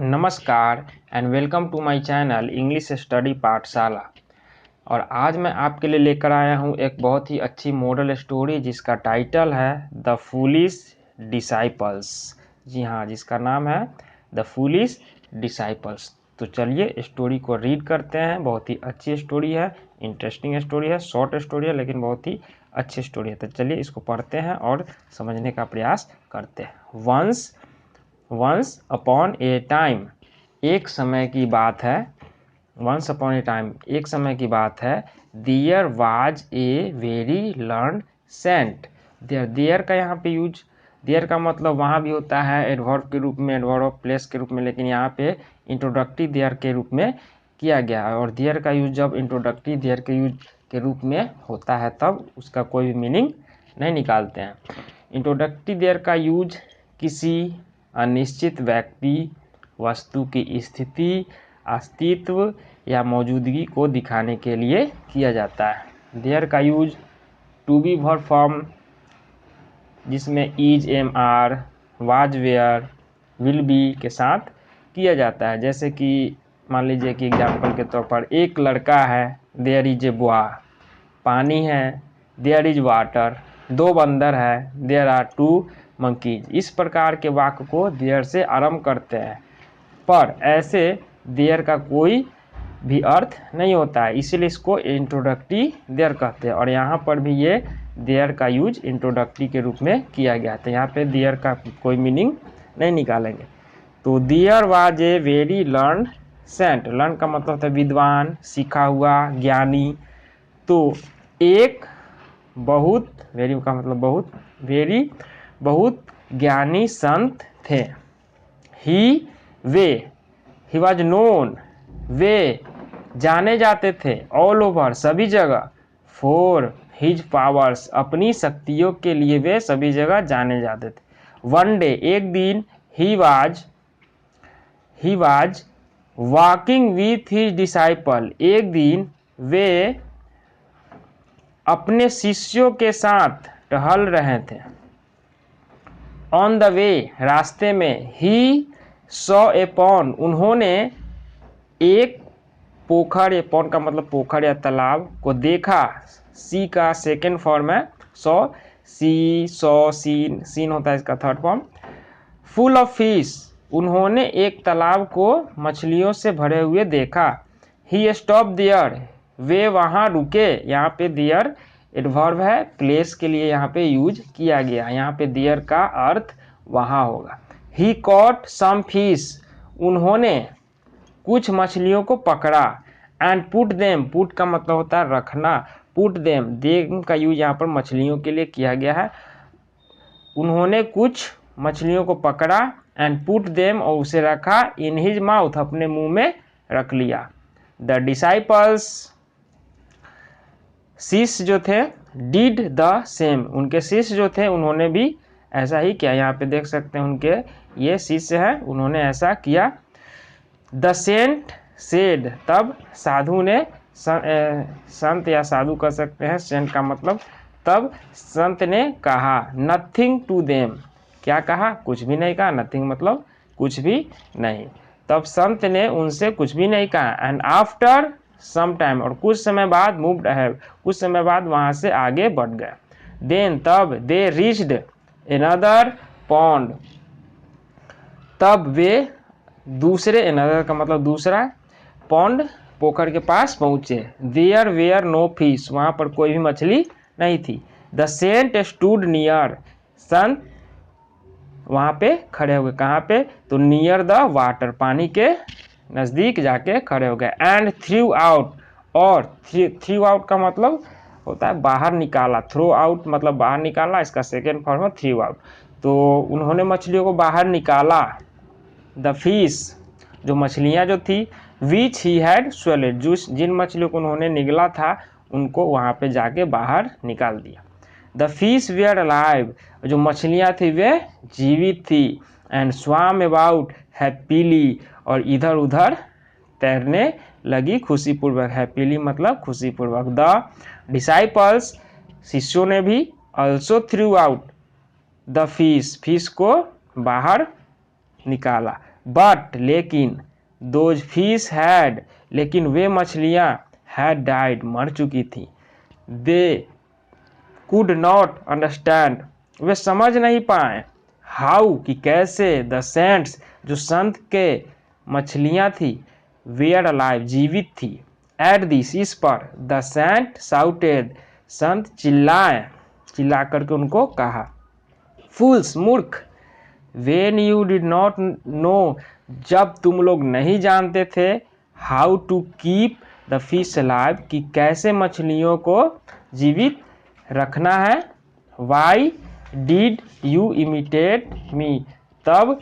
नमस्कार and welcome to my channel English study Pathshala. और आज मैं आपके लिए लेकर आया हूँ एक बहुत ही अच्छी मॉडल स्टोरी जिसका टाइटल है द फूलिश डिसाइपल्स। जी हाँ, जिसका नाम है द फूलिश डिसाइपल्स। तो चलिए स्टोरी को रीड करते हैं। बहुत ही अच्छी स्टोरी है, इंटरेस्टिंग स्टोरी है, शॉर्ट स्टोरी है लेकिन बहुत ही अच्छी स्टोरी है। तो चलिए इसको पढ़ते हैं और समझने का प्रयास करते हैं। वंस अपॉन ए टाइम, एक समय की बात है। वंस अपॉन ए टाइम, एक समय की बात है। There was a very learn saint. There का यहाँ पे यूज, देयर का मतलब वहाँ भी होता है एडवर्ब के रूप में, एडवर्ब ऑफ प्लेस के रूप में, लेकिन यहाँ पे इंट्रोडक्टिव देयर के रूप में किया गया है। और देयर का यूज जब इंट्रोडक्टिव देयर के यूज के रूप में होता है तब उसका कोई भी मीनिंग नहीं निकालते हैं। इंट्रोडक्टिव देयर का यूज किसी अनिश्चित व्यक्ति, वस्तु की स्थिति, अस्तित्व या मौजूदगी को दिखाने के लिए किया जाता है। देयर का use to be verb form जिसमें is, am, are, was, were, will be के साथ किया जाता है। जैसे कि मान लीजिए कि एग्जाम्पल के तौर पर एक लड़का है, देयर इज ए बॉय। पानी है, देयर इज वाटर। दो बंदर है, देयर आर टू मंकीज। इस प्रकार के वाक्य को देयर से आरंभ करते हैं, पर ऐसे देयर का कोई भी अर्थ नहीं होता है, इसीलिए इसको इंट्रोडक्टिव देयर कहते हैं। और यहाँ पर भी ये देयर का यूज इंट्रोडक्टिव के रूप में किया गया है, तो यहाँ पे देयर का कोई मीनिंग नहीं निकालेंगे। तो there was a very learn saint. Learn का मतलब होता है विद्वान, सीखा हुआ, ज्ञानी। तो एक बहुत, वेरी का मतलब बहुत, वेरी बहुत ज्ञानी संत थे। ही वे, ही वॉज नोन, वे जाने जाते थे, ऑल ओवर सभी जगह, फॉर हिज पावर्स अपनी शक्तियों के लिए वे सभी जगह जाने जाते थे। वन डे एक दिन, he was walking with his disciple, एक दिन वे अपने शिष्यों के साथ टहल रहे थे। ऑन द वे रास्ते में, ही सॉ ए पॉन्ड उन्होंने एक पोखर, या पॉन्ड का मतलब पोखर या तालाब को देखा। सी का सेकेंड फॉर्म है सॉ, सी सॉ सीन, सीन होता है इसका third form. Full of fish उन्होंने एक तालाब को मछलियों से भरे हुए देखा। ही स्टॉप देयर वे वहाँ रुके। यहाँ पे देयर एडवर्ब है, प्लेस के लिए यहाँ पे यूज किया गया। यहाँ पे देयर का अर्थ वहाँ होगा। ही कॉट सम फिश उन्होंने कुछ मछलियों को पकड़ा। एंड पुट देम, पुट का मतलब होता है रखना, पुट देम, देम का यूज यहाँ पर मछलियों के लिए किया गया है। उन्होंने कुछ मछलियों को पकड़ा, एंड पुट देम और उसे रखा, इन हिज माउथ अपने मुंह में रख लिया। द डिसाइपल्स शिष्य जो थे, डिड द सेम उनके शिष्य जो थे उन्होंने भी ऐसा ही किया। यहाँ पे देख सकते हैं उनके ये शिष्य हैं, उन्होंने ऐसा किया। द सेंट सेड तब साधु ने, संत या साधु कह सकते हैं, सेंट का मतलब तब संत ने कहा। नथिंग टू देम, क्या कहा? कुछ भी नहीं कहा। नथिंग मतलब कुछ भी नहीं। तब संत ने उनसे कुछ भी नहीं कहा। एंड आफ्टर सम टाइम और कुछ समय बाद, मूव्ड अहेड कुछ समय बाद वहां से आगे बढ़ गए। देन तब, दे रीच्ड अनदर पॉन्ड तब वे दूसरे, अनदर का मतलब दूसरा, पॉन्ड पोखर के पास पहुंचे। देयर वेयर नो फिश वहां पर कोई भी मछली नहीं थी। द सेंट स्टूड नियर संत वहां पे खड़े हो गए। कहाँ पे? तो नियर द वाटर पानी के नजदीक जाके खड़े हो गए। एंड थ्रू आउट और थ्रू आउट का मतलब होता है बाहर निकाला। थ्रो आउट मतलब बाहर निकाला, इसका सेकेंड फॉर्म है थ्रू आउट। तो उन्होंने मछलियों को बाहर निकाला। द फिश जो मछलियां जो थी, विच ही हैड स्वेलेड जिन मछलियों को उन्होंने निगला था उनको वहां पे जाके बाहर निकाल दिया। द फिश वेयर अलाइव जो मछलियां थी वे जीवित थी। एंड स्वाम अबाउट हैप्पीली और इधर उधर तैरने लगी खुशीपूर्वक। हैप्पीली मतलब खुशीपूर्वक। द डिसाइपल्स शिष्यों ने भी, also through out the fish को बाहर निकाला। बट लेकिन दोज फिश हैड, लेकिन वे मछलियाँ हैड डाइड, मर चुकी थी। दे कुड नॉट अंडरस्टैंड, वे समझ नहीं पाए। हाउ, कि कैसे, द सेंट्स, जो संत के मछलियाँ थी, वेयर अलाइव, जीवित थी। एट दिस, इस पर, द सेंट साउटेड, संत चिल्लाए, चिल्ला करके उनको कहा। फूल्स, मूर्ख। When you did not know, जब तुम लोग नहीं जानते थे। How to keep the fish alive, कि कैसे मछलियों को जीवित रखना है। Why did you imitate me, तब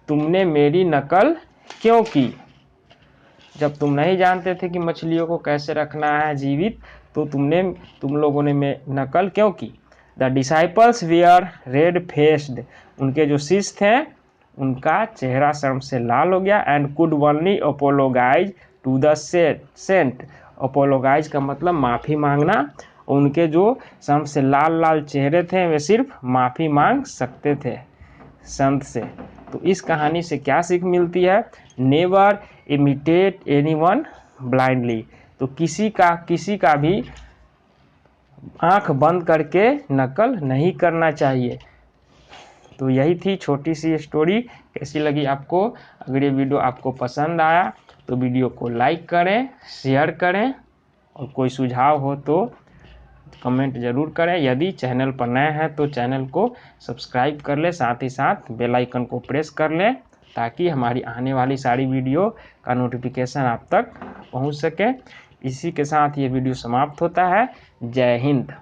तुमने मेरी नकल क्यों की। जब तुम नहीं जानते थे कि मछलियों को कैसे रखना है जीवित, तो तुम लोगों ने नकल क्यों की। The disciples where red faced, उनके जो शिष्य थे उनका चेहरा शर्म से लाल हो गया। And could only apologise to the saint, apologise का मतलब माफ़ी मांगना। उनके जो शर्म से लाल लाल चेहरे थे वे सिर्फ माफ़ी मांग सकते थे संत से। तो इस कहानी से क्या सीख मिलती है। नेवर इमिटेट एनीवन ब्लाइंडली, तो किसी का भी आंख बंद करके नकल नहीं करना चाहिए। तो यही थी छोटी सी स्टोरी। कैसी लगी आपको। अगर ये वीडियो आपको पसंद आया तो वीडियो को लाइक करें, शेयर करें, और कोई सुझाव हो तो कमेंट ज़रूर करें। यदि चैनल पर नए हैं तो चैनल को सब्सक्राइब कर लें, साथ ही साथ बेल आइकन को प्रेस कर लें, ताकि हमारी आने वाली सारी वीडियो का नोटिफिकेशन आप तक पहुंच सके। इसी के साथ ये वीडियो समाप्त होता है। जय हिंद।